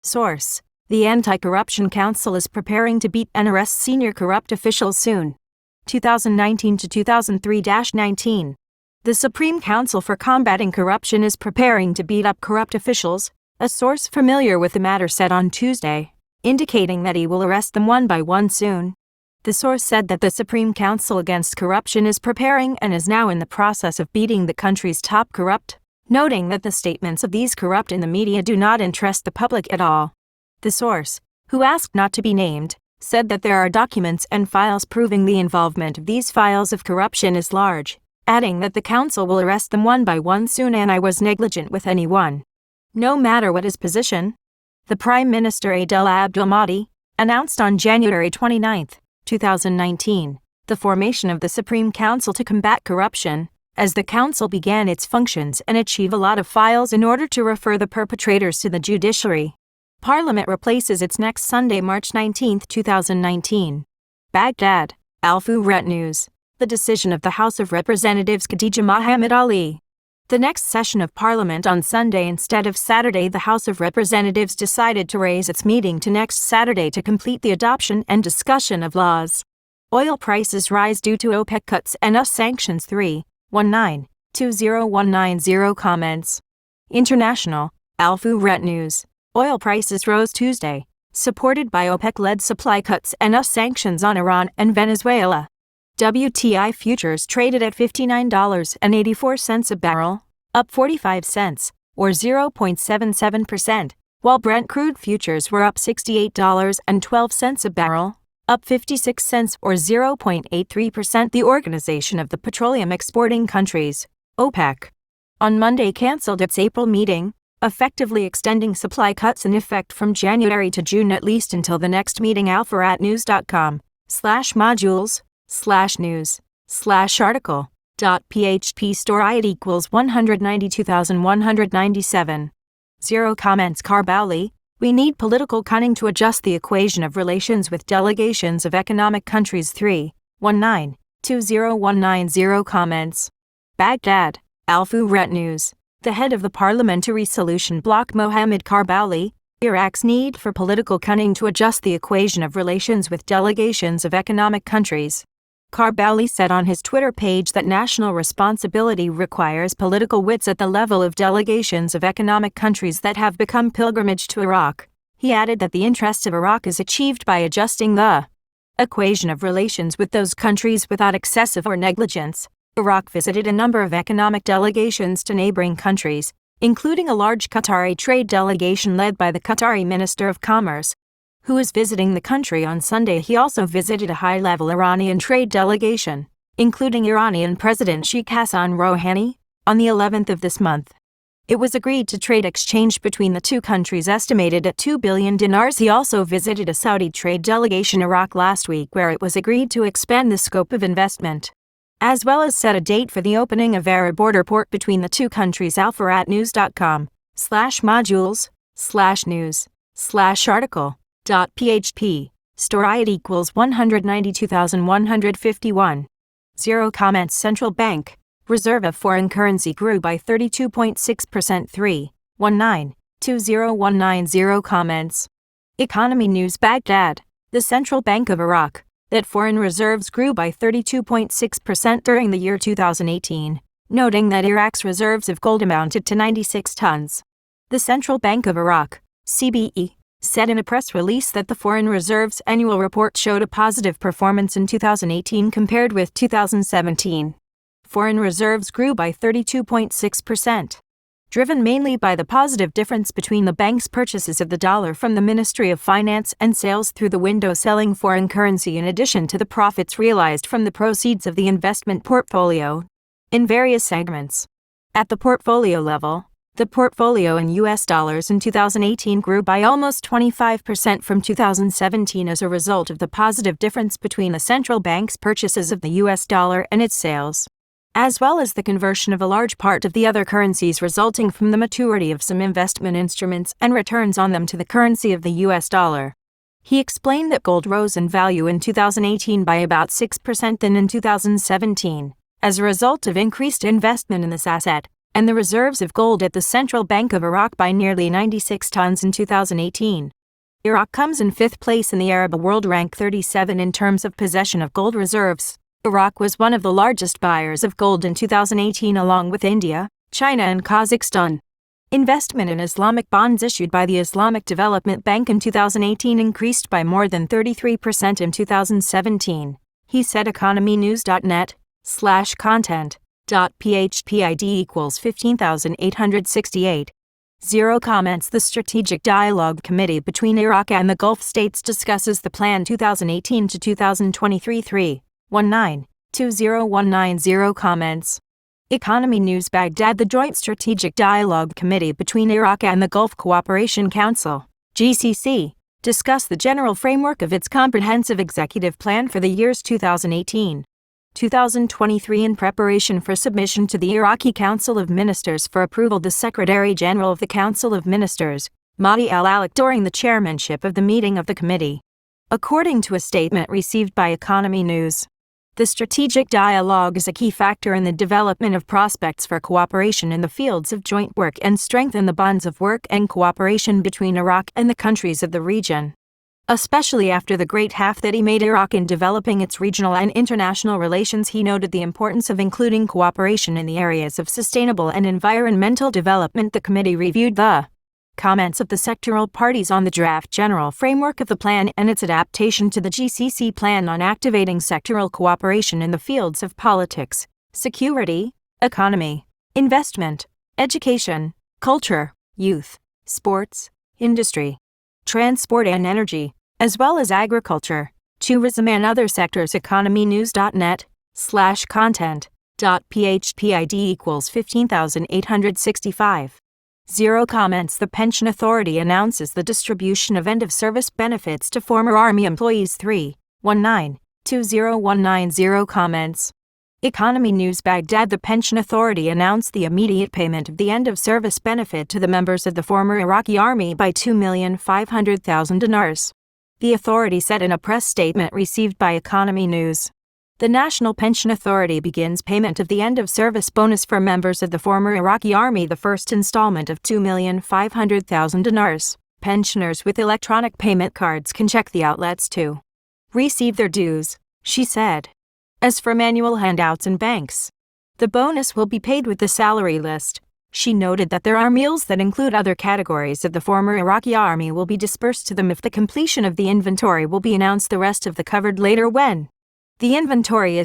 Source: The Anti-Corruption Council is preparing to beat and arrest senior corrupt officials soon. 2019 to 2003-19. The Supreme Council for Combating Corruption is preparing to beat up corrupt officials, a source familiar with the matter said on Tuesday, indicating that he will arrest them one by one soon. The source said that the Supreme Council Against Corruption is preparing and is now in the process of beating the country's top corrupt, noting that the statements of these corrupt in the media do not interest the public at all. The source, who asked not to be named, said that there are documents and files proving the involvement of these files of corruption is large, adding that the council will arrest them one by one soon and I was negligent with anyone. No matter what his position. The Prime Minister Adel Abdul-Mahdi announced on January 29, 2019, the formation of the Supreme Council to combat corruption, as the council began its functions and achieve a lot of files in order to refer the perpetrators to the judiciary. Parliament replaces its next Sunday, March 19, 2019. Baghdad, Al-Fawret News. The decision of the House of Representatives Khadija Mohammed Ali. The next session of Parliament on Sunday instead of Saturday. The House of Representatives decided to raise its meeting to next Saturday to complete the adoption and discussion of laws. Oil prices rise due to OPEC cuts and US sanctions. 3-19-20190 comments. International, Al-Fawret News. Oil prices rose Tuesday, supported by OPEC-led supply cuts and US sanctions on Iran and Venezuela. WTI futures traded at $59.84 a barrel, up 45 cents, or 0.77%, while Brent crude futures were up $68.12 a barrel, up 56 cents or 0.83%. The Organization of the Petroleum Exporting Countries, OPEC, on Monday canceled its April meeting, effectively extending supply cuts in effect from January to June at least until the next meeting. alfaratnews.com/modules/news/article.php store it equals 192,197. 0 comments. Karbauli, we need political cunning to adjust the equation of relations with delegations of economic countries. 3-19-20190 comments. Baghdad, Al-Fawret News. The head of the Parliamentary Solution Bloc Mohammed Karbauli, Iraq's need for political cunning to adjust the equation of relations with delegations of economic countries. Karbauli said on his Twitter page that national responsibility requires political wits at the level of delegations of economic countries that have become pilgrimage to Iraq. He added that the interest of Iraq is achieved by adjusting the equation of relations with those countries without excessive or negligence. Iraq visited a number of economic delegations to neighboring countries, including a large Qatari trade delegation led by the Qatari Minister of Commerce, who is visiting the country on Sunday. He also visited a high-level Iranian trade delegation, including Iranian President Sheikh Hassan Rouhani, on the 11th of this month. It was agreed to trade exchange between the two countries estimated at 2 billion dinars. He also visited a Saudi trade delegation in Iraq last week where it was agreed to expand the scope of investment, as well as set a date for the opening of Arab border port between the two countries. alfaratnews.com/modules/news/article.php store it equals 192,151. 0 comments. Central Bank Reserve of foreign currency grew by 32.6%. 3-19-20190 comments. Economy News. Baghdad, the Central Bank of Iraq, that foreign reserves grew by 32.6% during the year 2018, noting that Iraq's reserves of gold amounted to 96 tons. The Central Bank of Iraq, CBE, said in a press release that the Foreign Reserves Annual Report showed a positive performance in 2018 compared with 2017. Foreign reserves grew by 32.6%, driven mainly by the positive difference between the bank's purchases of the dollar from the Ministry of Finance and sales through the window selling foreign currency in addition to the profits realized from the proceeds of the investment portfolio in various segments. At the portfolio level, the portfolio in US dollars in 2018 grew by almost 25% from 2017 as a result of the positive difference between the central bank's purchases of the US dollar and its sales, as well as the conversion of a large part of the other currencies resulting from the maturity of some investment instruments and returns on them to the currency of the US dollar. He explained that gold rose in value in 2018 by about 6% than in 2017, as a result of increased investment in this asset, and the reserves of gold at the Central Bank of Iraq by nearly 96 tons in 2018. Iraq comes in 5th place in the Arab world, rank 37 in terms of possession of gold reserves. Iraq was one of the largest buyers of gold in 2018 along with India, China and Kazakhstan. Investment in Islamic bonds issued by the Islamic Development Bank in 2018 increased by more than 33% in 2017, he said. economynews.net/content.phpid equals 15,868. 0 comments. The Strategic Dialogue Committee between Iraq and the Gulf States discusses the plan 2018 to 2023. 319-20190 comments. Economy News. Baghdad. The Joint Strategic Dialogue Committee between Iraq and the Gulf Cooperation Council, GCC, discussed the general framework of its comprehensive executive plan for the years 2018-2023 in preparation for submission to the Iraqi Council of Ministers for approval. The Secretary-General of the Council of Ministers, Mahdi al-Alak, during the chairmanship of the meeting of the committee. According to a statement received by Economy News, the strategic dialogue is a key factor in the development of prospects for cooperation in the fields of joint work and strengthen the bonds of work and cooperation between Iraq and the countries of the region. Especially after the great half that he made Iraq in developing its regional and international relations, he noted the importance of including cooperation in the areas of sustainable and environmental development. The committee reviewed the comments of the sectoral parties on the draft general framework of the plan and its adaptation to the GCC plan on activating sectoral cooperation in the fields of politics, security, economy, investment, education, culture, youth, sports, industry, transport and energy, as well as agriculture, tourism and other sectors. economynews.net/content.phpid equals 15,865. 0 comments. The Pension Authority announces the distribution of end-of-service benefits to former Army employees. 319-20190 comments. Economy News. Baghdad. The Pension Authority announced the immediate payment of the end-of-service benefit to the members of the former Iraqi Army by 2,500,000 dinars. The authority said in a press statement received by Economy News. The National Pension Authority begins payment of the end-of-service bonus for members of the former Iraqi Army. The first installment of 2,500,000 dinars. Pensioners with electronic payment cards can check the outlets to receive their dues, she said. As for manual handouts and banks, the bonus will be paid with the salary list. She noted that there are meals that include other categories of the former Iraqi Army will be dispersed to them if the completion of the inventory will be announced. The rest of the covered later when the inventory is